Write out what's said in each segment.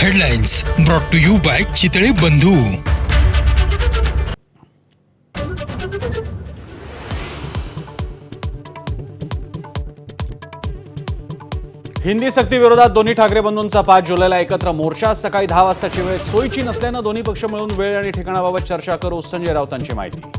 Headlines brought to you by Chitale Bandhu. Hindi सक्ती विरोधात दोन्ही ठाकरे बंधूंचा 5 जुलैला एकत्र मोर्चा। सकाळी 10 वाजताची वेळ सोयीची नसल्यानं दोन्ही पक्ष मिळून वेळ आणि ठिकाणाबाबत चर्चा करू, संजय राऊतांची माहिती।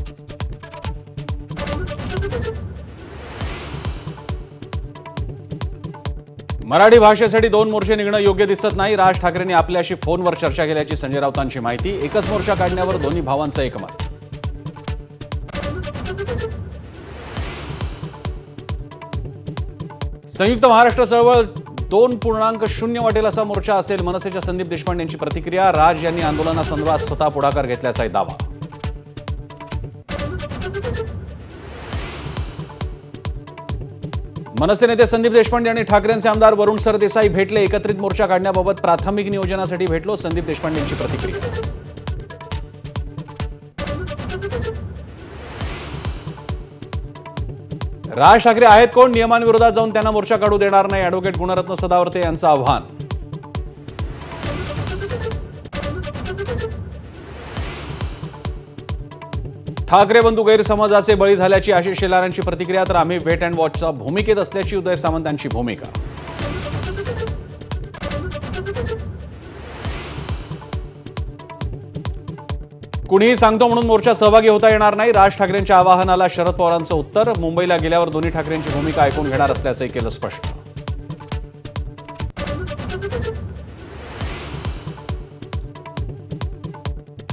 मराठी भाषेसाठी 2 मोर्चे निघणं योग्य दिसत नाही। राज ठाकरेंनी आपल्याशी फोनवर चर्चा केल्याची संजय राऊतांची माहिती। एकच मोर्चा काढण्यावर दोन्ही भावांचं एकमत। संयुक्त महाराष्ट्र चळवळ 2.0 वाटेल असा मोर्चा असेल, मनसेच्या संदीप देशपांडे यांची प्रतिक्रिया। राज यांनी आंदोलनासंदर्भात स्वतः पुढाकार घेतल्याचा दावा। मनसे नेते संदीप देशपांडे आणि ठाकरेंचे आमदार वरुण सरदेसाई भेटले। एकत्रित मोर्चा काढण्याबाबत प्राथमिक नियोजनासाठी भेटलो, संदीप देशपांडे यांची प्रतिक्रिया। राज ठाकरे आहेत कोण? नियमांविरोधात जाऊन त्यांना मोर्चा काढू देणार नाही, अॅडव्होकेट गुणरत्न सदावर्ते यांचं आव्हान। ठाकरे बंधू गैरसमजाचे बळी झाल्याची आशिष शेलारांची प्रतिक्रिया, तर आम्ही वेट अँड वॉचच्या भूमिकेत असल्याची उदय सामंतांची भूमिका। कुणीही सांगतो म्हणून मोर्चात सहभागी होता येणार नाही, राज ठाकरेंच्या आवाहनाला शरद पवारांचं उत्तर। मुंबईला गेल्यावर दोन्ही ठाकरेंची भूमिका ऐकून घेणार असल्याचंही केलं स्पष्ट।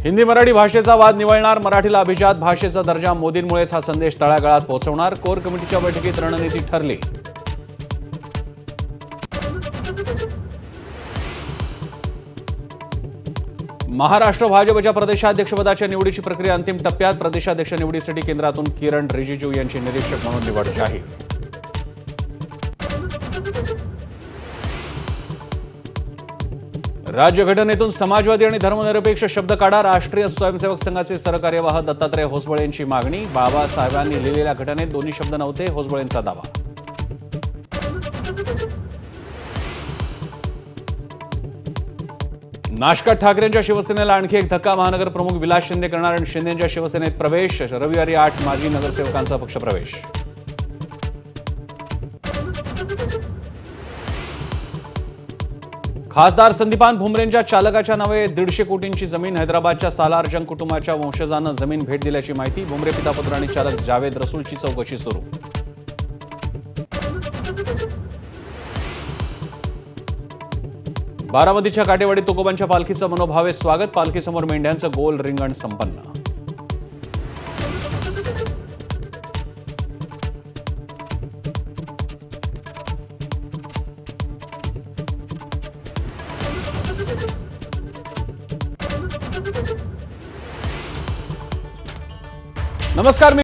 हिंदी मराठी भाषेचा वाद निवळणार, मराठीला अभिजात भाषेचा दर्जा मोदींमुळेच हा संदेश तळागाळात पोहोचवणार, कोर कमिटीच्या बैठकीत रणनीती ठरली। महाराष्ट्र भाजपच्या प्रदेशाध्यक्षपदाच्या निवडीची प्रक्रिया अंतिम टप्प्यात। प्रदेशाध्यक्ष निवडीसाठी केंद्रातून किरण रिजिजू यांची निरीक्षक म्हणून निवड जाहीर। राज्यघटनेतून समाजवादी आणि धर्मनिरपेक्ष शब्द काढा, राष्ट्रीय स्वयंसेवक संघाचे सरकार्यवाह दत्तात्रय होसबळे यांची मागणी। बाबासाहेबांनी लिहिलेल्या घटनेत दोन्ही शब्द नव्हते, होसबळेंचा दावा। नाशकात ठाकरेंच्या शिवसेनेला आणखी एक धक्का, महानगर प्रमुख विलास शिंदे करणार आणि शिंदेंच्या शिवसेनेत प्रवेश। रविवारी 8 माजी नगरसेवकांचा पक्षप्रवेश। खासदार संदीपान भुमरेंच्या चालकाच्या नावे 150 कोटींची जमीन। हैदराबादच्या सालार जंग कुटुंबाच्या वंशजांना जमीन भेट दिल्याची माहिती। भुमरे पितापुत्र आणि चालक जावेद रसूलची चौकशी सुरू। बारामतीच्या काटेवाडी तुकोबांच्या पालखीचं मनोभावे स्वागत। पालखीसमोर मेंढ्यांचं गोल रिंगण संपन्न। नमस्कार।